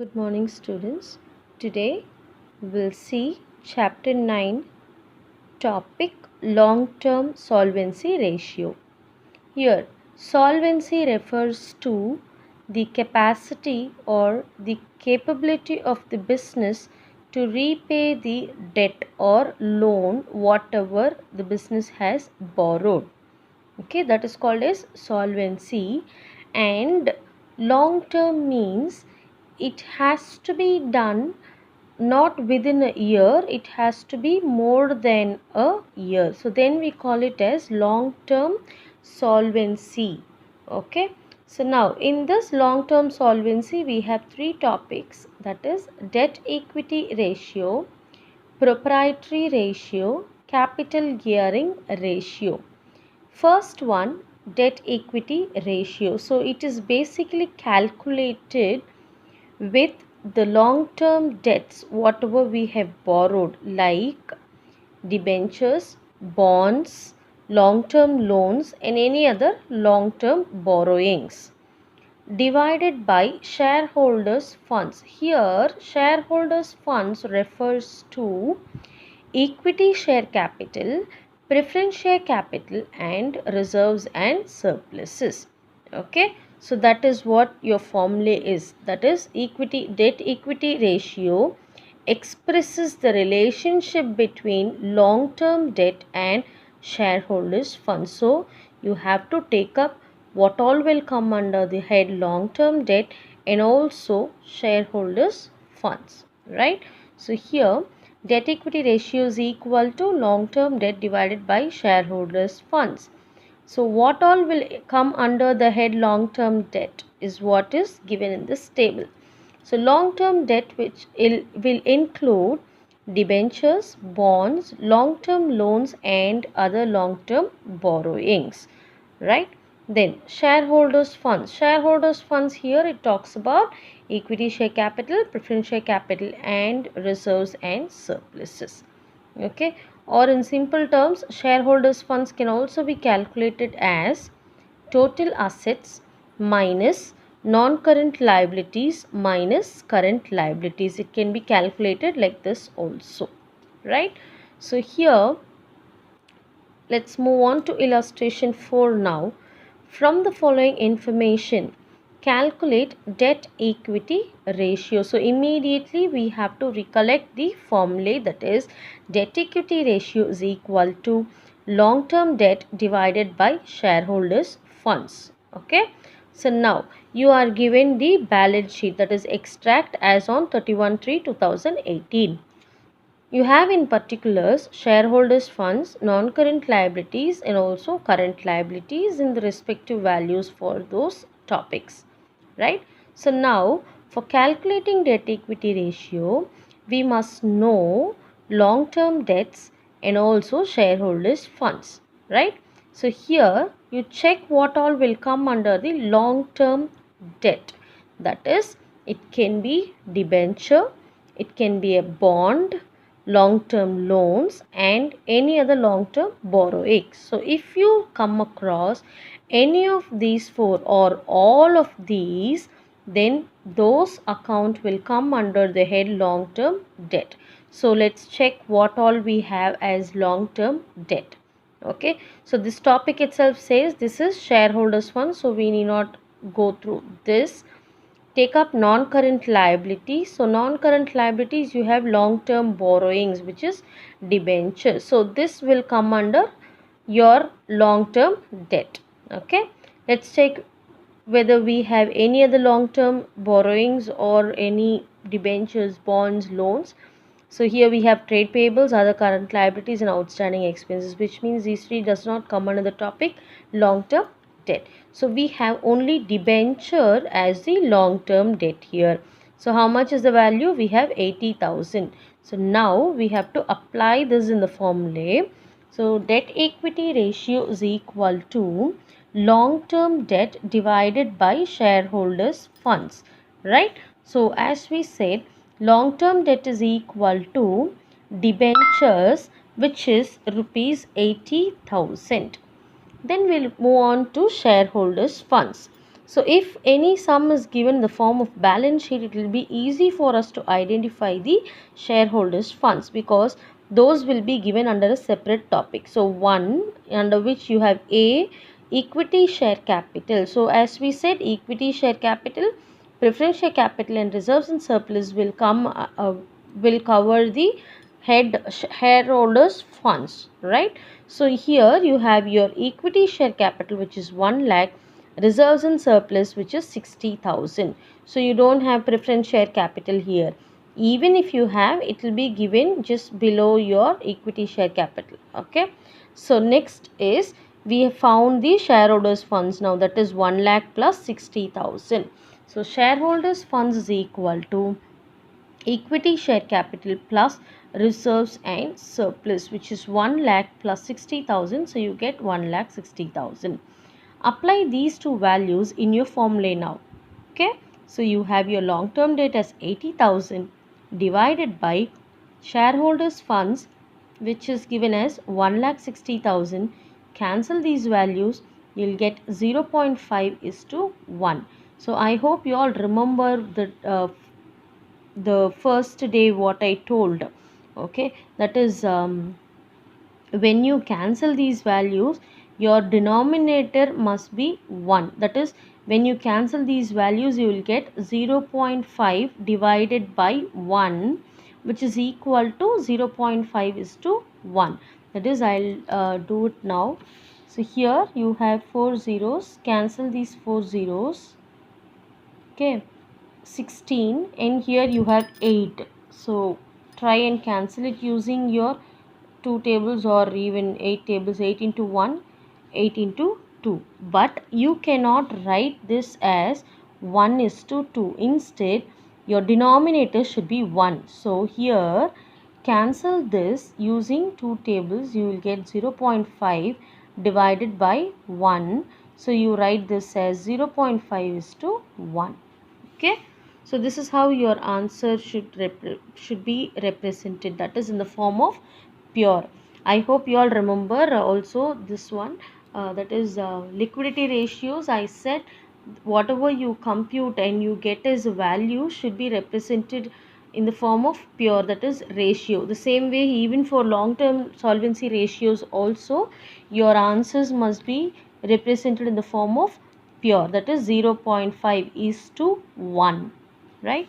Good morning, students. Today we'll see chapter 9, topic long-term solvency ratio. Here, solvency refers to the capacity or the capability of the business to repay the debt or loan whatever the business has borrowed. Okay, that is called as solvency. And long term means it has to be done not within a year, it has to be more than a year. So then we call it as long term solvency. Okay, so now in this long term solvency we have three topics, that is debt equity ratio, proprietary ratio, capital gearing ratio. First one, debt equity ratio. So it is basically calculated with the long term debts whatever we have borrowed, like debentures, bonds, long term loans and any other long term borrowings, divided by shareholders funds. Here shareholders funds refers to equity share capital, preference share capital and reserves and surpluses. Okay, so that is what your formula is, that is equity debt equity ratio expresses the relationship between long term debt and shareholders funds. So you have to take up what all will come under the head long term debt and also shareholders funds, right? So here debt equity ratio is equal to long term debt divided by shareholders funds. So what all will come under the head long term debt is what is given in this table. So long term debt which will include debentures, bonds, long term loans and other long term borrowings, right? Then shareholders funds. Shareholders funds, here it talks about equity share capital, preference share capital and reserves and surpluses. Okay, or in simple terms shareholders funds can also be calculated as total assets minus non-current liabilities minus current liabilities. It can be calculated like this also, right? So here let's move on to illustration 4 now. From the following information, calculate debt equity ratio. So immediately we have to recollect the formula, that is debt equity ratio is equal to long term debt divided by shareholders funds. Okay, so now you are given the balance sheet, that is extract as on 31/3/2018. You have in particulars shareholders funds, non-current liabilities and also current liabilities in the respective values for those topics, right? So now for calculating debt equity ratio, we must know long-term debts and also shareholders funds, right? So here you check what all will come under the long-term debt, that is it can be debenture, it can be a bond, long-term loans and any other long-term borrowings. So if you come across any of these four or all of these, then those account will come under the head long-term debt. So let's check what all we have as long-term debt. Okay, so this topic itself says this is shareholders fund, so we need not go through this. Take up non-current liabilities. So non-current liabilities, you have long-term borrowings which is debentures. So this will come under your long-term debt. Okay, let's check whether we have any other long-term borrowings or any debentures, bonds, loans. So here we have trade payables, other current liabilities and outstanding expenses, which means these three does not come under the topic long-term debt. So we have only debenture as the long-term debt here. So how much is the value? We have 80,000. So now we have to apply this in the formula. So debt equity ratio is equal to long-term debt divided by shareholders funds, right? So as we said, long-term debt is equal to debentures which is rupees 80,000. Then we'll move on to shareholders funds. So if any sum is given in the form of balance sheet, it will be easy for us to identify the shareholders funds, because those will be given under a separate topic. So one under which you have A, equity share capital. So as we said, equity share capital, preference share capital and reserves and surplus will cover the shareholders funds, right? So here you have your equity share capital, which is 1 lakh, reserves and surplus, which is 60,000. So you don't have preference share capital here. Even if you have, it will be given just below your equity share capital. Okay. So next is, we have found the shareholders funds now, that is 1 lakh plus 60,000. So shareholders funds is equal to equity share capital plus reserves and surplus, which is 1 lakh plus 60,000. So you get 1 lakh 60,000. Apply these two values in your formula now. Okay, so you have your long term debt as 80,000 divided by shareholders funds, which is given as 1,60,000. Cancel these values, you'll get 0.5 is to 1. So I hope you all remember the first day what I told. Okay, that is when you cancel these values, your denominator must be 1. That is, when you cancel these values, you will get 0.5 divided by 1, which is equal to 0.5 is to 1. That is, I'll do it now. So here you have 4 zeros, cancel these 4 zeros. Okay, 16, and here you have 8. So try and cancel it using your 2 tables or even 8 tables. 8 into 1, 8 into 2. But you cannot write this as 1 is to 2. Instead, your denominator should be 1. So here, cancel this using 2 tables. You will get 0.5 divided by 1. So you write this as 0.5 is to 1. Okay, so this is how your answer should be represented, that is in the form of pure. I hope you all remember also this one, that is liquidity ratios. I said whatever you compute and you get as a value should be represented in the form of pure, that is ratio. The same way, even for long term solvency ratios also, your answers must be represented in the form of pure, that is 0.5 is to 1, right?